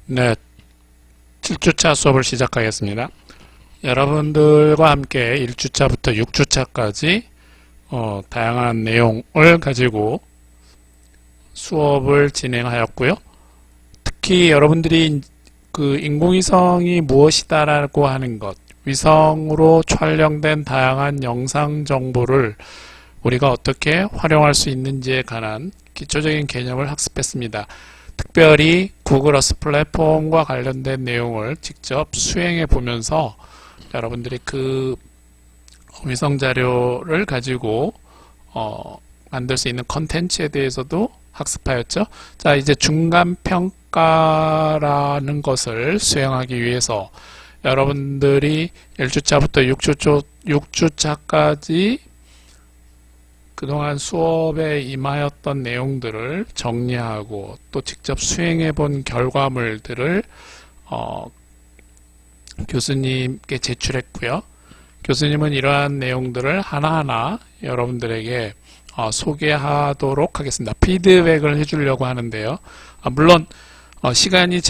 네, 7주차 수업을 시작하겠습니다. 여러분들과 함께 1주차부터 6주차까지 다양한 내용을 가지고 수업을 진행하였고요. 특히 여러분들이 그 인공위성이 무엇이다라고 하는 것, 위성으로 촬영된 다양한 영상 정보를 우리가 어떻게 활용할 수 있는지에 관한 기초적인 개념을 학습했습니다. 특별히 구글 어스 플랫폼과 관련된 내용을 직접 수행해 보면서 여러분들이 그 위성 자료를 가지고 만들 수 있는 컨텐츠에 대해서도 학습하였죠. 자, 이제 중간 평가라는 것을 수행하기 위해서 여러분들이 1주차부터 6주차까지 그동안 수업에 임하였던 내용들을 정리하고 또 직접 수행해 본 결과물들을 교수님께 제출했고요. 교수님은 이러한 내용들을 하나하나 여러분들에게 소개하도록 하겠습니다. 피드백을 해주려고 하는데요. 물론 시간이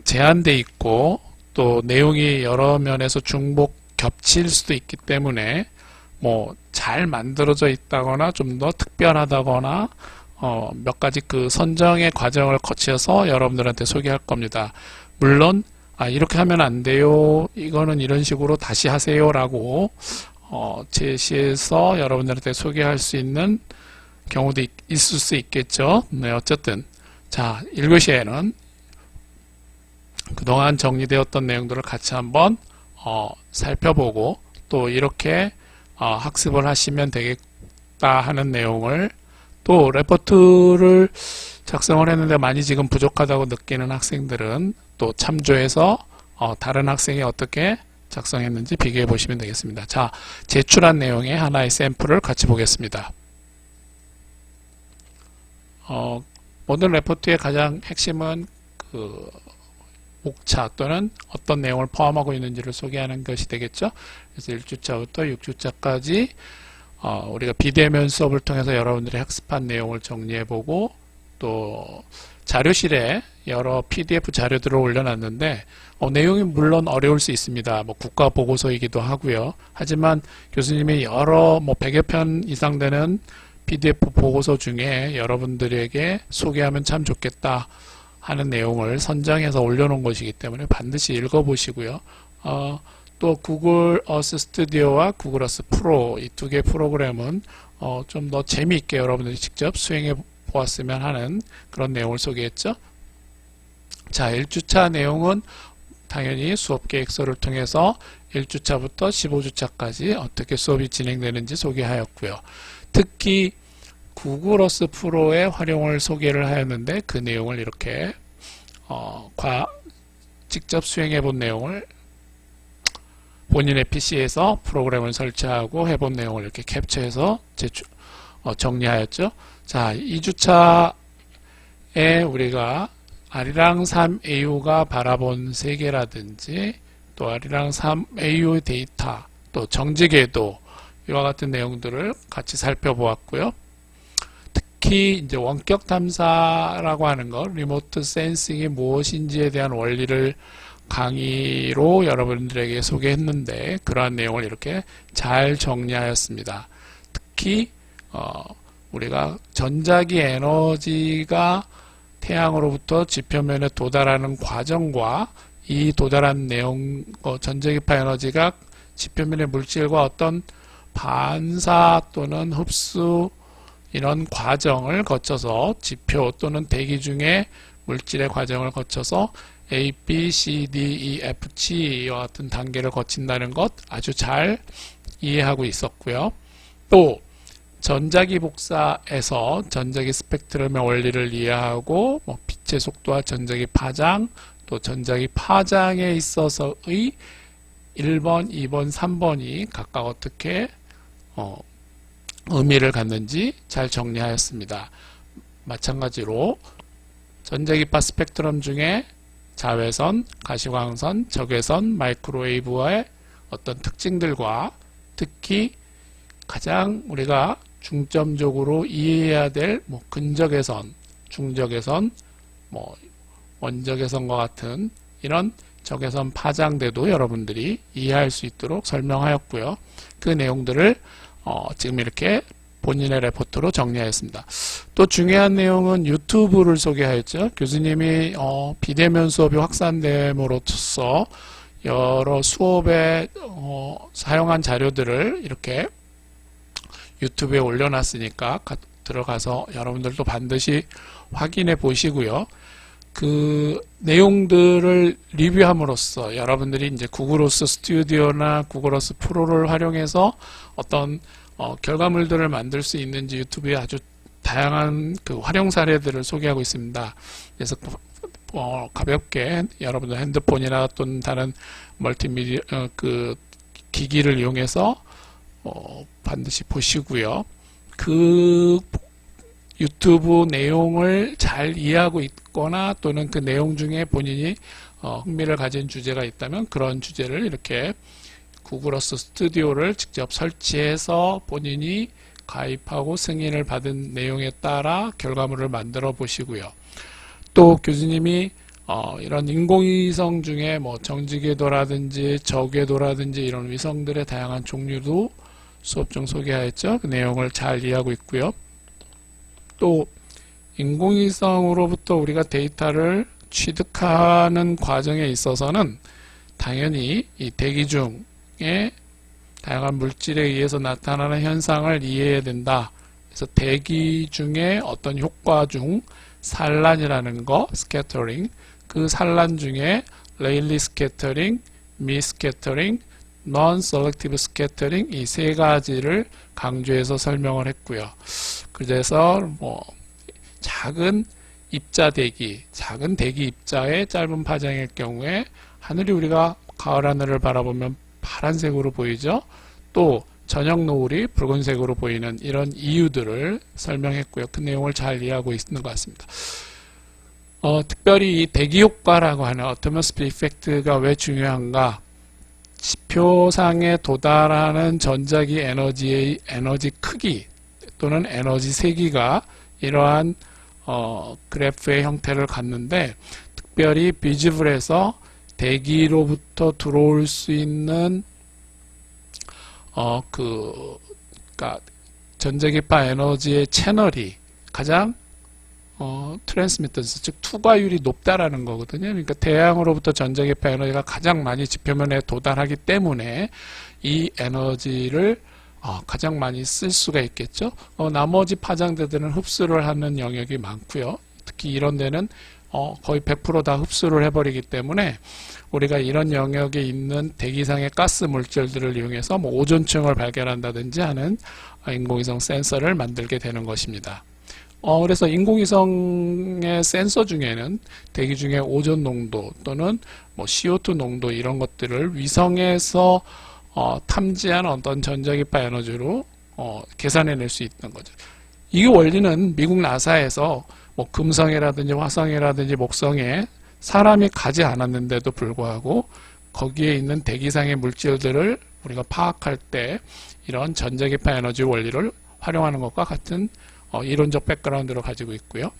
제한돼 있고 또 내용이 여러 면에서 중복 겹칠 수도 있기 때문에 잘 만들어져 있다거나 좀 더 특별하다거나 몇 가지 그 선정의 과정을 거쳐서 여러분들한테 소개할 겁니다. 물론 이렇게 하면 안 돼요, 이거는 이런 식으로 다시 하세요 라고 제시해서 여러분들한테 소개할 수 있는 경우도 있을 수 있겠죠. 네, 어쨌든 자, 1교시에는 그동안 정리되었던 내용들을 같이 한번 살펴보고 또 이렇게 학습을 하시면 되겠다 하는 내용을, 또 레포트를 작성을 했는데 많이 지금 부족하다고 느끼는 학생들은 또 참조해서 다른 학생이 어떻게 작성했는지 비교해 보시면 되겠습니다. 자, 제출한 내용의 하나의 샘플을 같이 보겠습니다. 모든 레포트의 가장 핵심은 그 목차 또는 어떤 내용을 포함하고 있는지를 소개하는 것이 되겠죠. 그래서 1주차부터 6주차까지 우리가 비대면 수업을 통해서 여러분들이 학습한 내용을 정리해보고 또 자료실에 여러 PDF 자료들을 올려놨는데 내용이 물론 어려울 수 있습니다. 국가보고서이기도 하고요. 하지만 교수님이 여러 100여 편 이상 되는 PDF 보고서 중에 여러분들에게 소개하면 참 좋겠다 하는 내용을 선정해서 올려놓은 것이기 때문에 반드시 읽어보시고요. 또 구글 어스 스튜디오와 구글 어스 프로 이 두 개의 프로그램은 좀 더 재미있게 여러분들이 직접 수행해 보았으면 하는 그런 내용을 소개했죠. 자, 1주차 내용은 당연히 수업 계획서를 통해서 1주차부터 15주차까지 어떻게 수업이 진행되는지 소개하였고요. 특히 구글 어스 프로의 활용을 소개를 하였는데 그 내용을 이렇게 직접 수행해 본 내용을 본인의 PC에서 프로그램을 설치하고 해본 내용을 이렇게 캡처해서 정리하였죠. 자, 2주차에 우리가 아리랑 3AU가 바라본 세계라든지 또 아리랑 3AU 데이터 또 정지궤도 이와 같은 내용들을 같이 살펴보았고요. 특히 이제 원격 탐사라고 하는 것, 리모트 센싱이 무엇인지에 대한 원리를 강의로 여러분들에게 소개했는데 그러한 내용을 이렇게 잘 정리하였습니다. 특히 우리가 전자기 에너지가 태양으로부터 지표면에 도달하는 과정과 이 도달한 내용, 전자기파 에너지가 지표면의 물질과 어떤 반사 또는 흡수 이런 과정을 거쳐서 지표 또는 대기 중에 물질의 과정을 거쳐서 A, B, C, D, E, F, G와 같은 단계를 거친다는 것 아주 잘 이해하고 있었고요. 또 전자기 복사에서 전자기 스펙트럼의 원리를 이해하고 빛의 속도와 전자기 파장 또 전자기 파장에 있어서의 1번, 2번, 3번이 각각 어떻게 의미를 갖는지 잘 정리하였습니다. 마찬가지로 전자기파 스펙트럼 중에 자외선, 가시광선, 적외선, 마이크로웨이브와의 어떤 특징들과 특히 가장 우리가 중점적으로 이해해야 될 근적외선, 중적외선, 원적외선과 같은 이런 적외선 파장대도 여러분들이 이해할 수 있도록 설명하였고요. 그 내용들을 지금 이렇게 본인의 레포트로 정리하였습니다. 또 중요한 내용은 유튜브를 소개하였죠. 교수님이 비대면 수업이 확산됨으로써 여러 수업에 사용한 자료들을 이렇게 유튜브에 올려놨으니까 들어가서 여러분들도 반드시 확인해 보시고요. 그 내용들을 리뷰함으로써 여러분들이 이제 구글어스 스튜디오나 구글어스 프로를 활용해서 어떤 결과물들을 만들 수 있는지 유튜브에 아주 다양한 그 활용 사례들을 소개하고 있습니다. 그래서 가볍게 여러분들 핸드폰이나 또는 다른 멀티미디어 그 기기를 이용해서 반드시 보시고요. 그 유튜브 내용을 잘 이해하고 있거나 또는 그 내용 중에 본인이 흥미를 가진 주제가 있다면 그런 주제를 이렇게 구글어스 스튜디오를 직접 설치해서 본인이 가입하고 승인을 받은 내용에 따라 결과물을 만들어 보시고요. 또 교수님이 이런 인공위성 중에 뭐 정지궤도라든지 저궤도라든지 이런 위성들의 다양한 종류도 수업 중 소개하였죠. 그 내용을 잘 이해하고 있고요. 또 인공위성으로부터 우리가 데이터를 취득하는 과정에 있어서는 당연히 이 대기 중에 다양한 물질에 의해서 나타나는 현상을 이해해야 된다. 그래서 대기 중에 어떤 효과 중 산란이라는 거, 스캐터링, 그 산란 중에 레일리 스캐터링, 미 스캐터링, non selective scattering 이 세 가지를 강조해서 설명을 했고요. 그래서 뭐 작은 입자 대기, 작은 대기 입자의 짧은 파장일 경우에 하늘이 우리가 가을 하늘을 바라보면 파란색으로 보이죠. 또 저녁 노을이 붉은색으로 보이는 이런 이유들을 설명했고요. 그 내용을 잘 이해하고 있는 것 같습니다. 특별히 이 대기 효과라고 하는 어트모스피어 이펙트가 왜 중요한가? 지표상에 도달하는 전자기 에너지의 에너지 크기 또는 에너지 세기가 이러한 그래프의 형태를 갖는데 특별히 비즈블에서 대기로부터 들어올 수 있는 그러니까 전자기파 에너지의 채널이 가장 트랜스미턴스, 즉 투과율이 높다라는 거거든요. 그러니까 태양으로부터 전자기파 에너지가 가장 많이 지표면에 도달하기 때문에 이 에너지를 가장 많이 쓸 수가 있겠죠. 나머지 파장대들은 흡수를 하는 영역이 많고요. 특히 이런 데는 거의 100% 다 흡수를 해버리기 때문에 우리가 이런 영역에 있는 대기상의 가스 물질들을 이용해서 뭐 오존층을 발견한다든지 하는 인공위성 센서를 만들게 되는 것입니다. 그래서 인공위성의 센서 중에는 대기 중에 오존 농도 또는 뭐 CO2 농도 이런 것들을 위성에서 탐지한 어떤 전자기파 에너지로 계산해낼 수 있는 거죠. 이 원리는 미국 나사에서 뭐 금성이라든지 화성이라든지 목성에 사람이 가지 않았는데도 불구하고 거기에 있는 대기상의 물질들을 우리가 파악할 때 이런 전자기파 에너지 원리를 활용하는 것과 같은 이론적 백그라운드를 가지고 있고요.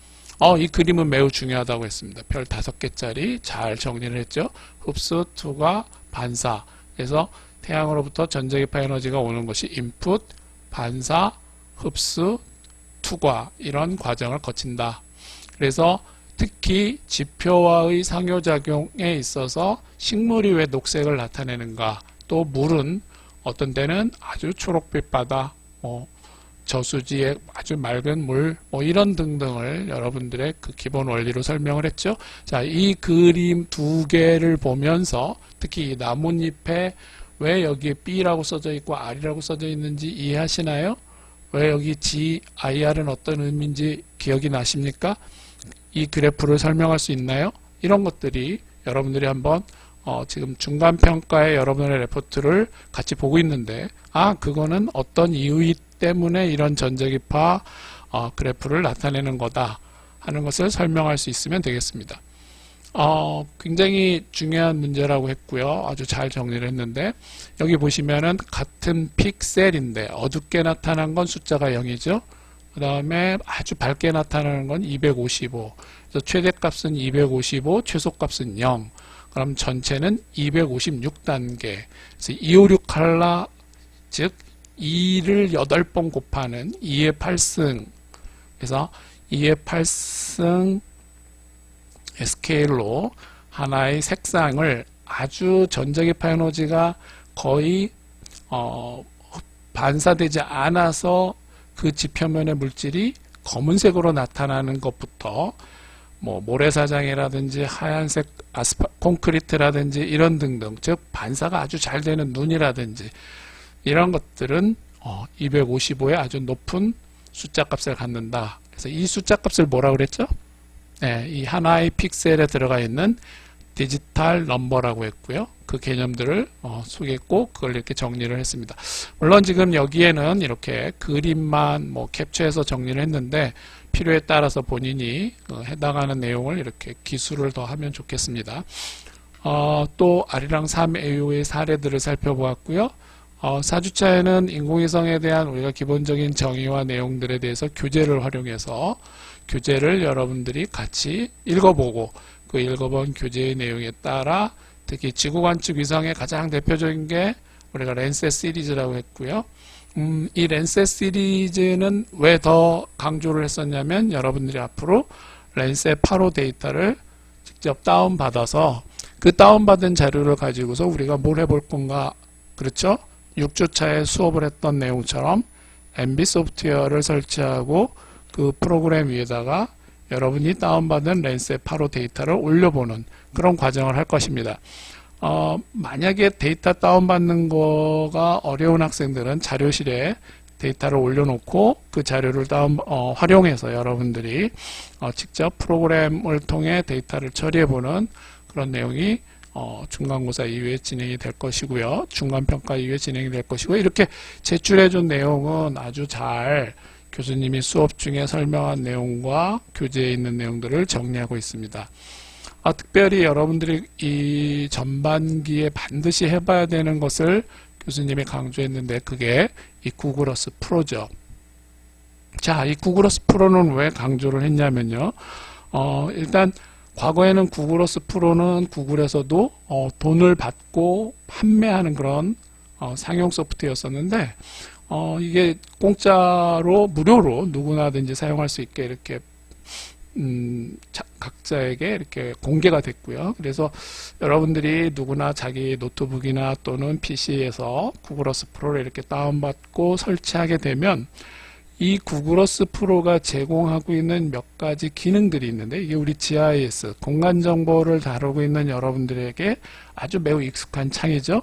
이 그림은 매우 중요하다고 했습니다. 별 5개짜리 잘 정리를 했죠. 흡수, 투과, 반사. 그래서 태양으로부터 전자기파 에너지가 오는 것이 인풋, 반사, 흡수, 투과 이런 과정을 거친다. 그래서 특히 지표와의 상호작용에 있어서 식물이 왜 녹색을 나타내는가, 또 물은 어떤 때는 아주 초록빛 바다, 저수지의 아주 맑은 물, 이런 등등을 여러분들의 그 기본 원리로 설명을 했죠. 자, 이 그림 2개를 보면서 특히 이 나뭇잎에 왜 여기에 B라고 써져 있고 R이라고 써져 있는지 이해하시나요? 왜 여기 G, IR은 어떤 의미인지 기억이 나십니까? 이 그래프를 설명할 수 있나요? 이런 것들이 여러분들이 한번 지금 중간평가에 여러분의 레포트를 같이 보고 있는데 그거는 어떤 이유 때문에 이런 전자기파 그래프를 나타내는 거다 하는 것을 설명할 수 있으면 되겠습니다. 굉장히 중요한 문제라고 했고요. 아주 잘 정리를 했는데 여기 보시면은 같은 픽셀인데 어둡게 나타난 건 숫자가 0이죠. 그 다음에 아주 밝게 나타나는 건 255. 그래서 최대값은 255, 최소값은 0. 그럼 전체는 256단계. 그래서 256 칼라, 즉 2를 8번 곱하는 2의 8승. 그래서 2의 8승 스케일로 하나의 색상을 아주 전자기파 에너지가 거의 반사되지 않아서 그 지표면의 물질이 검은색으로 나타나는 것부터 뭐 모래사장이라든지 하얀색 콘크리트라든지 이런 등등, 즉 반사가 아주 잘 되는 눈이라든지 이런 것들은 255의 아주 높은 숫자 값을 갖는다. 그래서 이 숫자 값을 뭐라 그랬죠? 네, 이 하나의 픽셀에 들어가 있는 디지털 넘버라고 했고요. 그 개념들을 소개했고 그걸 이렇게 정리를 했습니다. 물론 지금 여기에는 이렇게 그림만 뭐 캡처해서 정리를 했는데 필요에 따라서 본인이 해당하는 내용을 이렇게 기술을 더 하면 좋겠습니다. 또 아리랑 3AO의 사례들을 살펴보았고요. 4주차에는 인공위성에 대한 우리가 기본적인 정의와 내용들에 대해서 교재를 활용해서 교재를 여러분들이 같이 읽어보고 그 읽어본 교재의 내용에 따라 특히 지구관측 위성의 가장 대표적인 게 우리가 랜셋 시리즈라고 했고요. 이 랜셋 시리즈는 왜 더 강조를 했었냐면 여러분들이 앞으로 랜셋 8호 데이터를 직접 다운받아서 그 다운받은 자료를 가지고서 우리가 뭘 해볼 건가, 그렇죠? 6주차에 수업을 했던 내용처럼 MB 소프트웨어를 설치하고 그 프로그램 위에다가 여러분이 다운받은 랜셋 8호 데이터를 올려보는 그런 과정을 할 것입니다. 만약에 데이터 다운받는 거가 어려운 학생들은 자료실에 데이터를 올려놓고 그 자료를 활용해서 여러분들이 직접 프로그램을 통해 데이터를 처리해보는 그런 내용이 중간고사 이후에 진행이 될 것이고요. 중간평가 이후에 진행이 될 것이고, 이렇게 제출해준 내용은 아주 잘 교수님이 수업 중에 설명한 내용과 교재에 있는 내용들을 정리하고 있습니다. 특별히 여러분들이 이 전반기에 반드시 해봐야 되는 것을 교수님이 강조했는데 그게 이 구글어스 프로죠. 자, 이 구글어스 프로는 왜 강조를 했냐면요. 일단 과거에는 구글어스 프로는 구글에서도 돈을 받고 판매하는 그런 상용 소프트웨어였었는데 이게 공짜로 무료로 누구나든지 사용할 수 있게 이렇게 각자에게 이렇게 공개가 됐고요. 그래서 여러분들이 누구나 자기 노트북이나 또는 PC에서 구글어스 프로를 이렇게 다운받고 설치하게 되면 이 구글어스 프로가 제공하고 있는 몇 가지 기능들이 있는데 이게 우리 GIS, 공간정보를 다루고 있는 여러분들에게 아주 매우 익숙한 창이죠.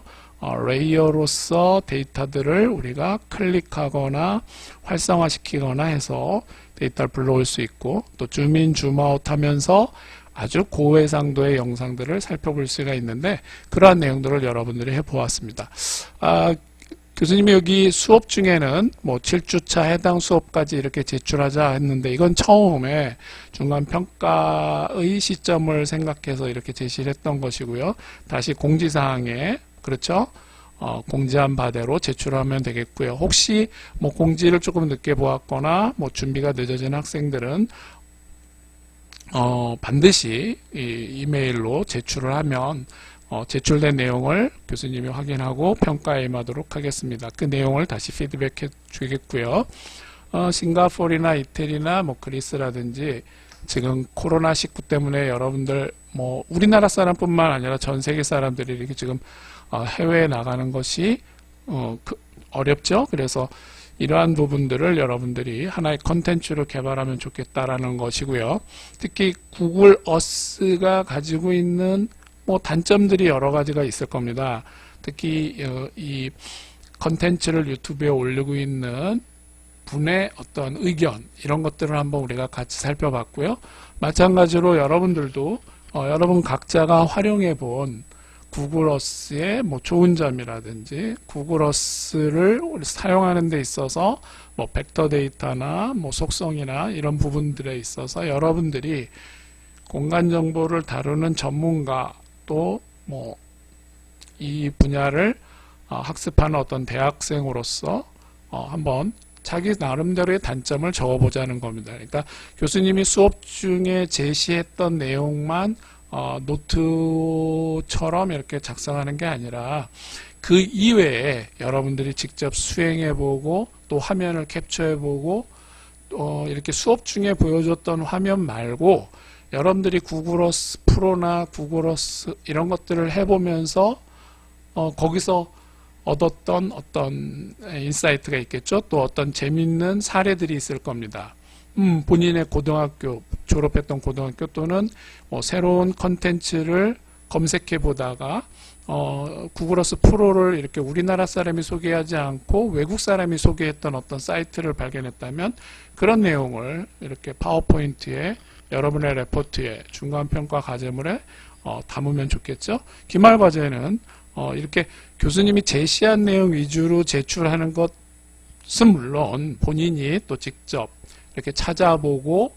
레이어로서 데이터들을 우리가 클릭하거나 활성화시키거나 해서 데이터를 불러올 수 있고, 또 줌인, 줌아웃 하면서 아주 고해상도의 영상들을 살펴볼 수가 있는데 그러한 내용들을 여러분들이 해보았습니다. 교수님이 여기 수업 중에는 뭐 7주차 해당 수업까지 이렇게 제출하자 했는데 이건 처음에 중간평가의 시점을 생각해서 이렇게 제시를 했던 것이고요. 다시 공지사항에, 그렇죠? 공지한 바대로 제출하면 되겠고요. 혹시 뭐 공지를 조금 늦게 보았거나 뭐 준비가 늦어진 학생들은 반드시 이메일로 제출을 하면 제출된 내용을 교수님이 확인하고 평가에 임하도록 하겠습니다. 그 내용을 다시 피드백해 주겠고요. 싱가포르나 이태리나 뭐 그리스라든지 지금 코로나19 때문에 여러분들 뭐 우리나라 사람뿐만 아니라 전 세계 사람들이 이렇게 지금 해외에 나가는 것이 어렵죠. 그래서 이러한 부분들을 여러분들이 하나의 컨텐츠로 개발하면 좋겠다라는 것이고요. 특히 구글 어스가 가지고 있는 뭐 단점들이 여러 가지가 있을 겁니다. 특히 이 컨텐츠를 유튜브에 올리고 있는 분의 어떤 의견, 이런 것들을 한번 우리가 같이 살펴봤고요. 마찬가지로 여러분들도 여러분 각자가 활용해 본 구글어스의 뭐 좋은 점이라든지 구글어스를 사용하는 데 있어서 뭐 벡터 데이터나 뭐 속성이나 이런 부분들에 있어서 여러분들이 공간 정보를 다루는 전문가 또 뭐 이 분야를 학습하는 어떤 대학생으로서 한번 자기 나름대로의 단점을 적어보자는 겁니다. 그러니까 교수님이 수업 중에 제시했던 내용만 노트처럼 이렇게 작성하는 게 아니라 그 이외에 여러분들이 직접 수행해보고 또 화면을 캡처해보고 이렇게 수업 중에 보여줬던 화면 말고 여러분들이 구글어스 프로나 구글어스 이런 것들을 해보면서 거기서 얻었던 어떤 인사이트가 있겠죠. 또 어떤 재밌는 사례들이 있을 겁니다. 본인의 고등학교 졸업했던 고등학교 또는 새로운 컨텐츠를 검색해 보다가 구글어스 프로를 이렇게 우리나라 사람이 소개하지 않고 외국 사람이 소개했던 어떤 사이트를 발견했다면 그런 내용을 이렇게 파워포인트에 여러분의 레포트에 중간평가 과제물에 담으면 좋겠죠. 기말과제는 이렇게 교수님이 제시한 내용 위주로 제출하는 것은 물론 본인이 또 직접 이렇게 찾아보고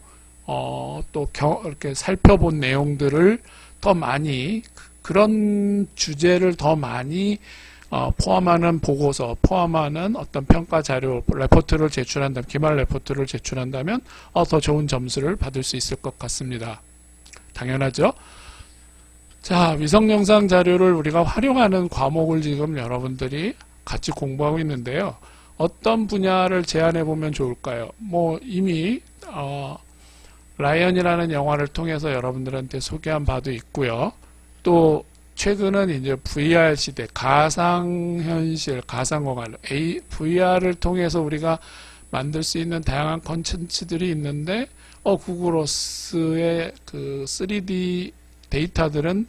또 이렇게 살펴본 내용들을 더 많이 그런 주제를 더 많이 포함하는 보고서, 포함하는 어떤 평가 자료, 레포트를 제출한다면, 기말 레포트를 제출한다면 더 좋은 점수를 받을 수 있을 것 같습니다. 당연하죠? 자, 위성영상 자료를 우리가 활용하는 과목을 지금 여러분들이 같이 공부하고 있는데요. 어떤 분야를 제안해 보면 좋을까요? 이미 라이언이라는 영화를 통해서 여러분들한테 소개한 바도 있고요. 또 최근은 이제 VR 시대, 가상현실, 가상공간, VR을 통해서 우리가 만들 수 있는 다양한 콘텐츠들이 있는데, 구글어스의 그 3D 데이터들은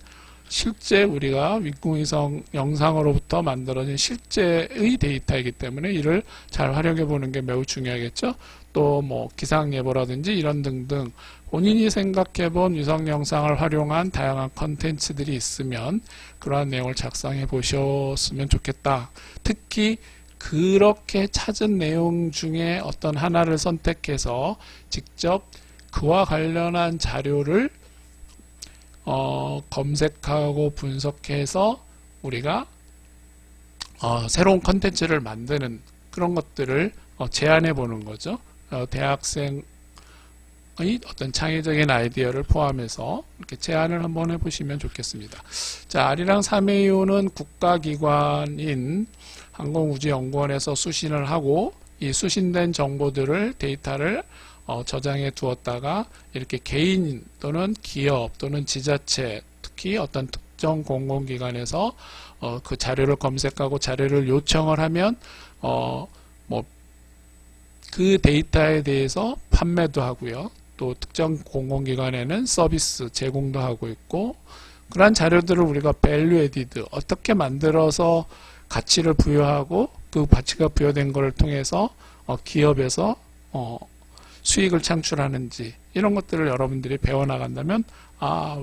실제 우리가 윗공위성 영상으로부터 만들어진 실제의 데이터이기 때문에 이를 잘 활용해 보는 게 매우 중요하겠죠. 또 기상예보라든지 이런 등등 본인이 생각해 본 위성 영상을 활용한 다양한 컨텐츠들이 있으면 그러한 내용을 작성해 보셨으면 좋겠다. 특히 그렇게 찾은 내용 중에 어떤 하나를 선택해서 직접 그와 관련한 자료를 검색하고 분석해서 우리가 새로운 컨텐츠를 만드는 그런 것들을 제안해 보는 거죠. 대학생의 어떤 창의적인 아이디어를 포함해서 이렇게 제안을 한번 해보시면 좋겠습니다. 자, 아리랑 3AU는 국가기관인 항공우주연구원에서 수신을 하고 이 수신된 정보들을 데이터를 저장해 두었다가 이렇게 개인 또는 기업 또는 지자체 특히 어떤 특정 공공기관에서 그 자료를 검색하고 자료를 요청을 하면 그 데이터에 대해서 판매도 하고요. 또 특정 공공기관에는 서비스 제공도 하고 있고 그러한 자료들을 우리가 value added 어떻게 만들어서 가치를 부여하고 그 가치가 부여된 것을 통해서 기업에서 수익을 창출하는지 이런 것들을 여러분들이 배워나간다면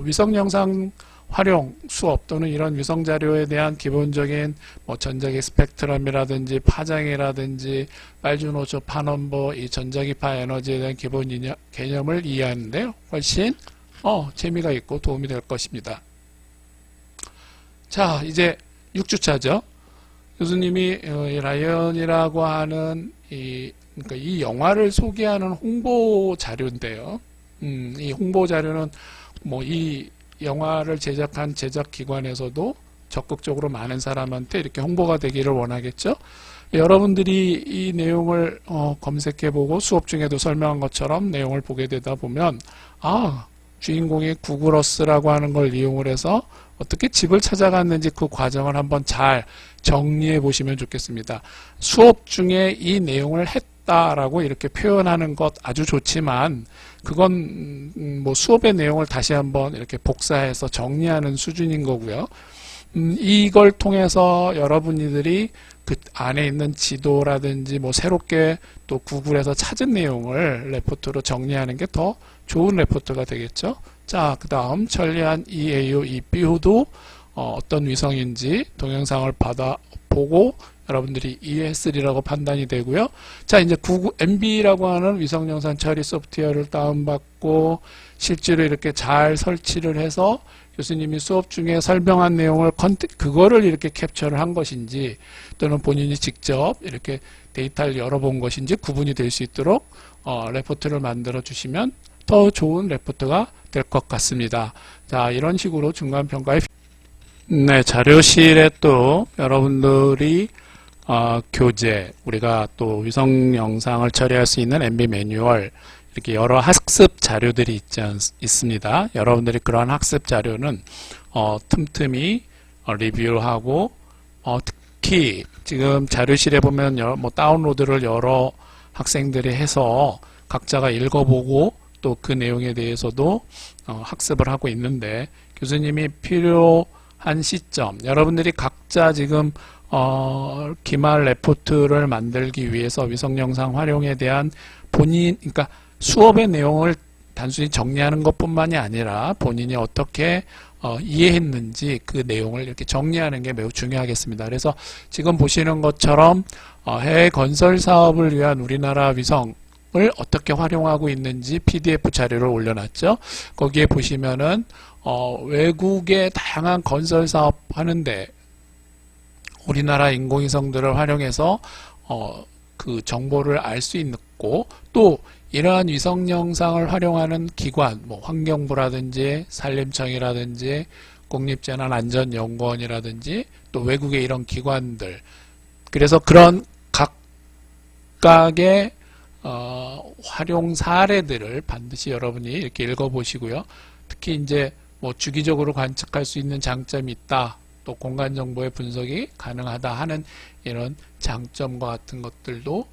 위성영상 활용 수업 또는 이런 위성자료에 대한 기본적인 전자기 스펙트럼이라든지 파장이라든지 빨주노초 파넘버 이 전자기파 에너지에 대한 기본 개념을 이해하는데요. 훨씬 재미가 있고 도움이 될 것입니다. 자, 이제 6주차죠. 교수님이 라이언이라고 하는 그러니까 이 영화를 소개하는 홍보 자료인데요. 이 홍보 자료는 이 영화를 제작한 제작기관에서도 적극적으로 많은 사람한테 이렇게 홍보가 되기를 원하겠죠. 여러분들이 이 내용을 검색해보고 수업 중에도 설명한 것처럼 내용을 보게 되다 보면 주인공이 구글어스라고 하는 걸 이용을 해서 어떻게 집을 찾아갔는지 그 과정을 한번 잘 정리해 보시면 좋겠습니다. 수업 중에 이 내용을 했다라고 이렇게 표현하는 것 아주 좋지만 그건 수업의 내용을 다시 한번 이렇게 복사해서 정리하는 수준인 거고요. 이걸 통해서 여러분들이 그 안에 있는 지도라든지 새롭게 또 구글에서 찾은 내용을 레포트로 정리하는 게 더 좋은 레포트가 되겠죠. 자, 그 다음 천리안 EAU EBO도 어떤 위성인지 동영상을 보고 여러분들이 이해했으리라고 판단이 되고요. 자, 이제 MB라고 하는 위성영상 처리 소프트웨어를 다운받고 실제로 이렇게 잘 설치를 해서 교수님이 수업 중에 설명한 내용을 그거를 이렇게 캡처를 한 것인지 또는 본인이 직접 이렇게 데이터를 열어본 것인지 구분이 될 수 있도록 레포트를 만들어 주시면 더 좋은 레포트가 될 것 같습니다. 자, 이런 식으로 중간평가에 네, 자료실에 또 여러분들이 교재, 우리가 또 위성 영상을 처리할 수 있는 MB 매뉴얼, 이렇게 여러 학습 자료들이 있습니다. 여러분들이 그러한 학습 자료는 틈틈이 리뷰하고 특히 지금 자료실에 보면 뭐 다운로드를 여러 학생들이 해서 각자가 읽어보고 또 그 내용에 대해서도 학습을 하고 있는데 교수님이 필요한 시점, 여러분들이 각자 지금 기말 레포트를 만들기 위해서 위성 영상 활용에 대한 그러니까 수업의 내용을 단순히 정리하는 것뿐만이 아니라 본인이 어떻게 이해했는지 그 내용을 이렇게 정리하는 게 매우 중요하겠습니다. 그래서 지금 보시는 것처럼 해외 건설 사업을 위한 우리나라 위성을 어떻게 활용하고 있는지 PDF 자료를 올려놨죠. 거기에 보시면은 외국의 다양한 건설 사업 하는데 우리나라 인공위성들을 활용해서 그 정보를 알 수 있고 또 이러한 위성 영상을 활용하는 기관, 뭐 환경부라든지 산림청이라든지 국립재난안전연구원이라든지 또 외국의 이런 기관들, 그래서 그런 각각의 활용 사례들을 반드시 여러분이 이렇게 읽어보시고요. 특히 이제 뭐 주기적으로 관측할 수 있는 장점이 있다, 또 공간 정보의 분석이 가능하다 하는 이런 장점과 같은 것들도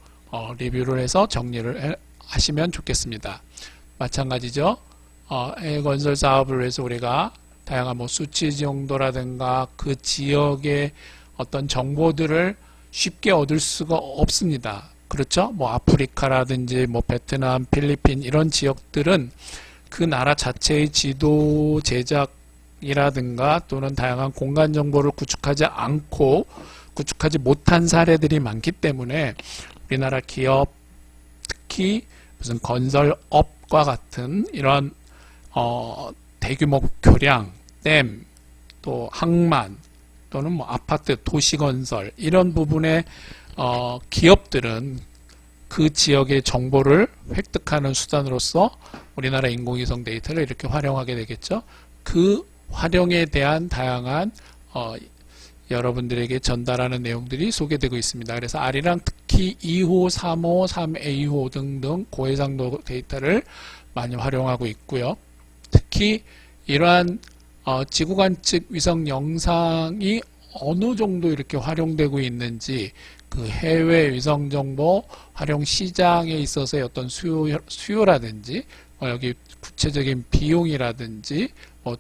리뷰를 해서 정리를 하시면 좋겠습니다. 마찬가지죠. 해외 건설 사업을 위해서 우리가 다양한 뭐 수치 정도라든가 그 지역의 어떤 정보들을 쉽게 얻을 수가 없습니다. 그렇죠? 뭐 아프리카라든지 뭐 베트남, 필리핀 이런 지역들은 그 나라 자체의 지도 제작이라든가 또는 다양한 공간 정보를 구축하지 못한 사례들이 많기 때문에 우리나라 기업, 특히 무슨 건설업과 같은 이런 대규모 교량, 댐, 또 항만 또는 뭐 아파트, 도시건설 이런 부분의 기업들은 그 지역의 정보를 획득하는 수단으로서 우리나라 인공위성 데이터를 이렇게 활용하게 되겠죠. 그 활용에 대한 다양한 여러분들에게 전달하는 내용들이 소개되고 있습니다. 그래서 R이랑 특히 2호, 3호, 3A호 등등 고해상도 데이터를 많이 활용하고 있고요. 특히 이러한 지구 관측 위성 영상이 어느 정도 이렇게 활용되고 있는지 그 해외 위성 정보 활용 시장에 있어서의 어떤 수요라든지 여기 구체적인 비용이라든지 뭐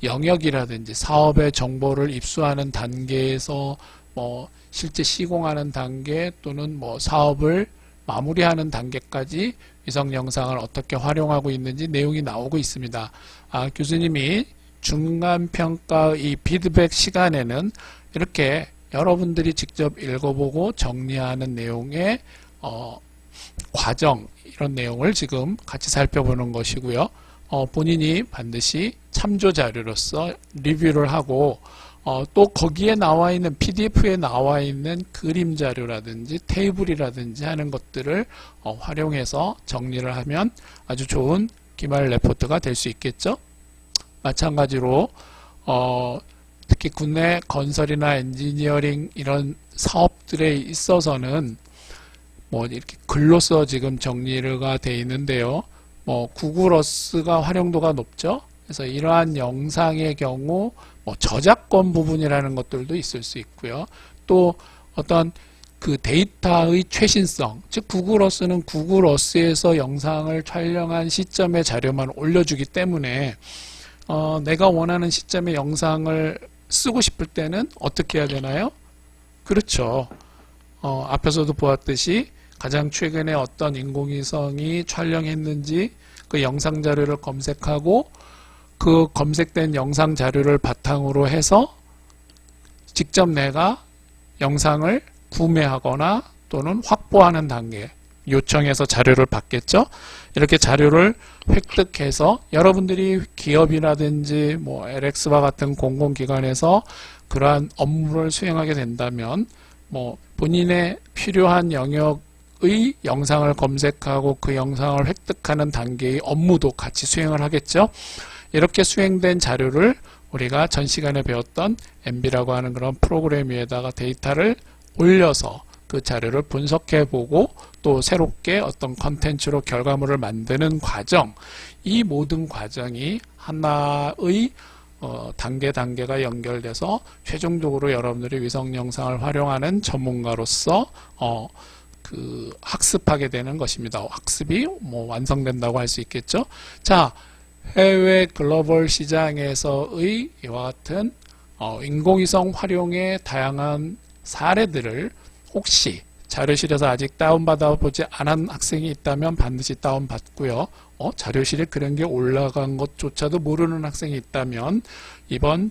영역이라든지 사업의 정보를 입수하는 단계에서 뭐 실제 시공하는 단계 또는 뭐 사업을 마무리하는 단계까지 위성 영상을 어떻게 활용하고 있는지 내용이 나오고 있습니다. 교수님이 중간평가 이 피드백 시간에는 이렇게 여러분들이 직접 읽어보고 정리하는 내용의 과정, 이런 내용을 지금 같이 살펴보는 것이고요. 본인이 반드시 참조 자료로서 리뷰를 하고 또 거기에 나와 있는 PDF에 나와 있는 그림 자료라든지 테이블이라든지 하는 것들을 활용해서 정리를 하면 아주 좋은 기말 레포트가 될 수 있겠죠. 마찬가지로 특히 국내 건설이나 엔지니어링 이런 사업들에 있어서는 뭐 이렇게 글로써 지금 정리가 되어 있는데요. 뭐 구글 어스가 활용도가 높죠. 그래서 이러한 영상의 경우 뭐 저작권 부분이라는 것들도 있을 수 있고요. 또 어떤 그 데이터의 최신성, 즉 구글 어스는 구글 어스에서 영상을 촬영한 시점의 자료만 올려주기 때문에 내가 원하는 시점의 영상을 쓰고 싶을 때는 어떻게 해야 되나요? 그렇죠. 앞에서도 보았듯이 가장 최근에 어떤 인공위성이 촬영했는지 그 영상 자료를 검색하고 그 검색된 영상 자료를 바탕으로 해서 직접 내가 영상을 구매하거나 또는 확보하는 단계, 요청해서 자료를 받겠죠. 이렇게 자료를 획득해서 여러분들이 기업이라든지 뭐 LX와 같은 공공기관에서 그러한 업무를 수행하게 된다면 뭐 본인의 필요한 영역의 영상을 검색하고 그 영상을 획득하는 단계의 업무도 같이 수행을 하겠죠. 이렇게 수행된 자료를 우리가 전 시간에 배웠던 MB라고 하는 그런 프로그램 위에다가 데이터를 올려서 그 자료를 분석해보고 또 새롭게 어떤 컨텐츠로 결과물을 만드는 과정, 이 모든 과정이 하나의 단계가 연결돼서 최종적으로 여러분들이 위성 영상을 활용하는 전문가로서 그 학습하게 되는 것입니다. 학습이 뭐 완성된다고 할 수 있겠죠. 자, 해외 글로벌 시장에서의 이와 같은 인공위성 활용의 다양한 사례들을 혹시 자료실에서 아직 다운받아 보지 않은 학생이 있다면 반드시 다운받고요. 자료실에 그런 게 올라간 것조차도 모르는 학생이 있다면 이번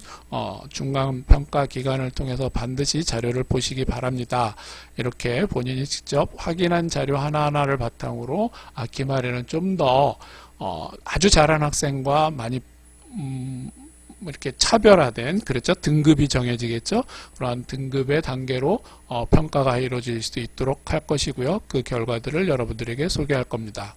중간평가 기간을 통해서 반드시 자료를 보시기 바랍니다. 이렇게 본인이 직접 확인한 자료 하나하나를 바탕으로 기말에는 좀 더 아주 잘한 학생과 많이 이렇게 차별화된, 그렇죠, 등급이 정해지겠죠. 그러한 등급의 단계로 평가가 이루어질 수 있도록 할 것이고요. 그 결과들을 여러분들에게 소개할 겁니다.